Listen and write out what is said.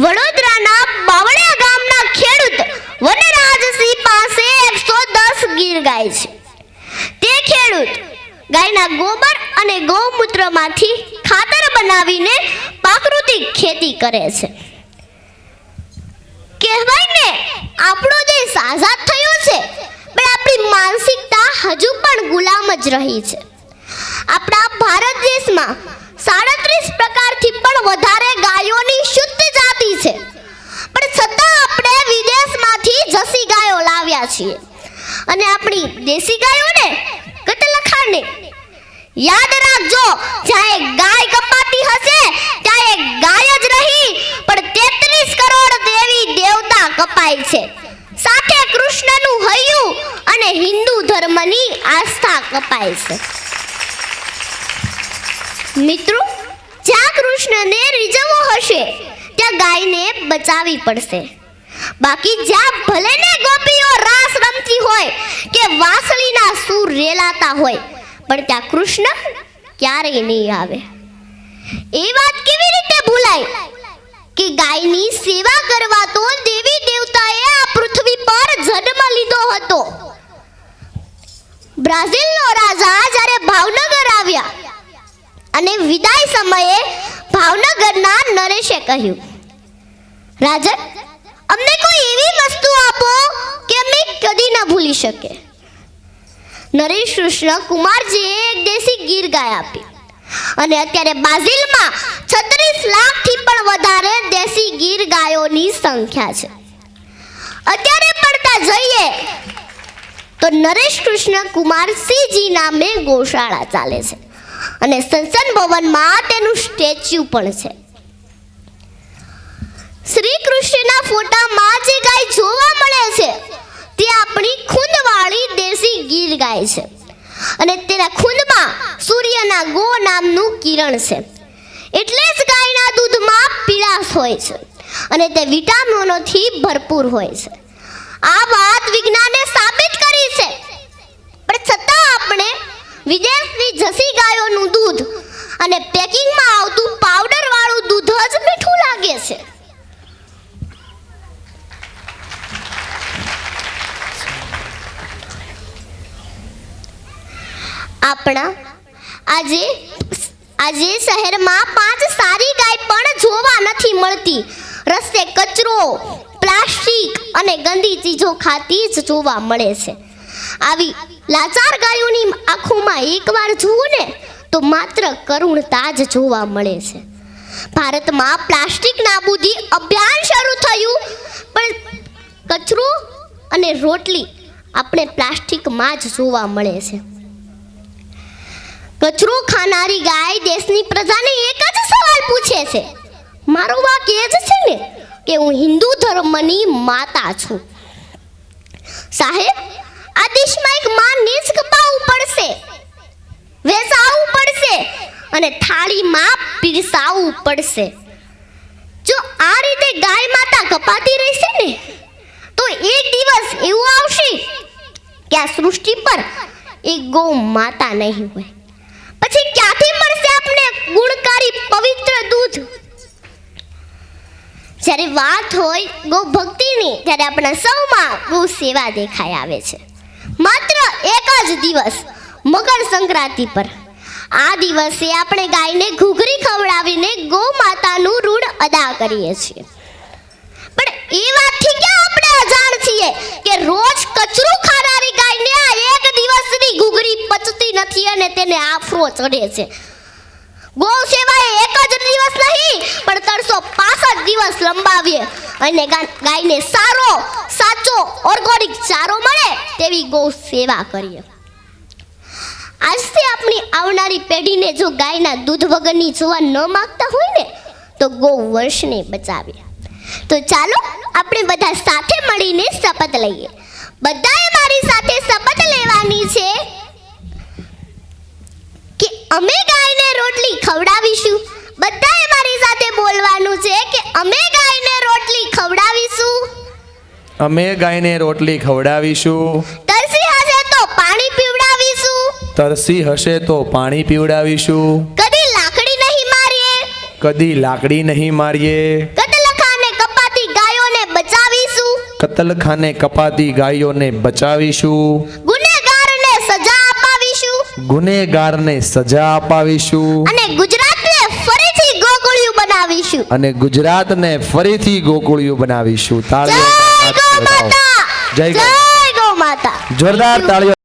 વડોદરાના બાવળિયા ગામના ખેડૂત વનરાજસિંહ પાસે 110 ગીર ગાય છે. તે ખેડૂત ગાયના ગોબર અને ગૌમૂત્રમાંથી ખાતર બનાવીને પ્રાકૃતિક ખેતી કરે છે. કહેવાય ને, આપણો દેશ આઝાદ થયો છે, પણ આપણી માનસિકતા હજુ પણ ગુલામ જ રહી છે. આપણા ભારત દેશમાં 37 પ્રકારથી પણ વધારે ગાયોની શુદ્ધ જાતિ છે, પણ છતાં આપણે વિદેશમાંથી જસી ગાયો લાવ્યા છીએ અને આપણી દેશી ગાયોને કતલખાને. યાદ રાખજો, જ્યાં ગાય કપાતી હશે ત્યાં ગાય જ રહી, પણ 33 કરોડ દેવી દેવતા કપાય છે. સાથે કૃષ્ણનું હૈયું અને હિન્દુ ધર્મની આસ્થા કપાય છે. મિત્રો, જ્યાં કૃષ્ણને રીઝવવો હશે ત્યાં ગાયને બચાવવી પડશે. બાકી જ્યાં ભલે ને ગોપીઓ રાસ રમતી હોય કે વાંસળીના સૂર રેલાતા હોય, પણ ત્યાં કૃષ્ણ ક્યારેય નહીં આવે. એ વાત કેવી રીતે ભૂલાય કે ગાયની સેવા કરવા તો દેવી દેવતાએ આ પૃથ્વી પર જન્મ લીધો હતો. બ્રાઝિલનો રાજા જ્યારે ભાવનગર આવ્યા અને વિદાય સમયે ભાવનગરના નરેશે કહ્યું, રાજન, અમને કોઈ એવી વસ્તુ આપો કે અમે કદી ન ભૂલી શકે. નરેશ કૃષ્ણ કુમારજીએ એક દેશી ગીર ગાય આપી અને અત્યારે બ્રાઝિલમાં 36 લાખથી પણ વધારે દેશી ગીર ગાયોની સંખ્યા છે. અત્યારે પડતા જઈએ તો નરેશ કૃષ્ણ કુમાર સિંહજી નામે ગૌશાળા ચાલે છે અને સંસદ ભવનમાં તેનું સ્ટેચ્યુ પણ છે. શ્રી કૃષ્ણના ફોટામાં જે ગાય જોવા મળે છે તે આપણી ખૂંદવાળી દેશી ગીર ગાય છે અને તેના ખૂંદમાં સૂર્યના ગો નામનું કિરણ છે. એટલે જ ગાયના દૂધમાં પીળાશ હોય છે અને તે વિટામિનોથી ભરપૂર હોય છે. આ વાત વિજ્ઞાને સાબિત કરી છે, પણ છતાં આપણે વિદેશની જસી ગાયોનું દૂધ અને પેકિંગમાં આવતું પાવડર વાળું દૂધ જ મીઠું લાગે છે. આપણા આજે શહેરમાં 5 સારી ગાય પણ જોવા નથી મળતી. રસ્તે કચરો, પ્લાસ્ટિક અને ગંદી ચીજો ખાતી જ જોવા મળે છે. આવી લાચાર ગાયોની આંખોમાં એકવાર જુઓ ને તો માત્ર કરુણતા જ જોવા મળે છે. ભારતમાં પ્લાસ્ટિક નાબૂદી અભિયાન શરૂ થયું, પણ કચરો અને રોટલી આપણે પ્લાસ્ટિકમાં જ જોવા મળે છે. કચરો ખાનારી ગાય દેશની પ્રજાને એક જ સવાલ પૂછે છે. મારો વાક એ જ છે ને કે હું હિન્દુ ધર્મની માતા છું. સાહેબ, આ દેશમાં એક માનને જ કપાવવું પડશે, વેચાવવું પડશે અને થાળીમાં પીરસાવવું પડશે. જો આ રીતે ગાય માતા કપાતી રહેશે ને તો એક દિવસ એવું આવશે કે આ સૃષ્ટિ પર એક ગૌ માતા નહીં હોય. પછી ક્યાંથી મળશે આપણે ગુણકારી પવિત્ર દૂધ? જ્યારે વાત હોય ગૌ ભક્તિની, ત્યારે આપણા સૌમાં ગૌ સેવા દેખાઈ આવે છે. માત્ર એક જ દિવસ, મકર સંક્રાંતિ પર, આ દિવસે આપણે ગાયને ઘૂઘરી ખવડાવીને ગૌ માતાનું ઋણ અદા કરીએ છીએ. પણ એ વાતથી ક્યાં આપણે અજાણ છીએ કે રોજ કચરો ખાનારી ગાયને આ એક દિવસની ઘૂઘરી પચતી નથી અને તેને આફરો ચડે છે. ગૌ સેવાએ એક જ દિવસ નહીં પણ 365 દિવસ લંબાવીએ અને ગાયને સારો, સાચો ઓર્ગેનિક ચારો મળે તેવી ગૌ સેવા કરીએ. આજથી આપણી આવનારી પેઢીને જો ગાયના દૂધ વગરની જોવા ન માંગતા હોય ને તો ગૌ વંશને બચાવીએ. તો ચાલો આપણે બધા સાથે મળીને શપથ લઈએ. બધાએ મારી સાથે શપથ લેવાની છે કે અમે ગાયને રોટલી ખવડાવીશું. બધાએ મારી સાથે બોલવાનું છે કે અમે ગાયને રોટલી ખવડાવીશું. અમે ગાયને રોટલી ખવડાવીશું. તરસી હશે તો પાણી પીવડાવીશું. તરસી હશે તો પાણી પીવડાવીશું. કદી લાકડી નહીં મારીએ. કદી લાકડી નહીં મારીએ. કતલખાને કતલખાને કપાતી ગાયોને બચાવીશું. ગુનેગારને સજા અપાવીશું ગુનેગારને સજા અપાવીશું. અને ગુજરાતને ફરીથી ગોકુળિયું બનાવીશું. અને ગુજરાતને ફરીથી ગોકુળિયું બનાવીશું. જય તાળીઓ ગૌ માતા, જય ગૌ. જય ગૌ માતા. જોરદાર તાળીઓ.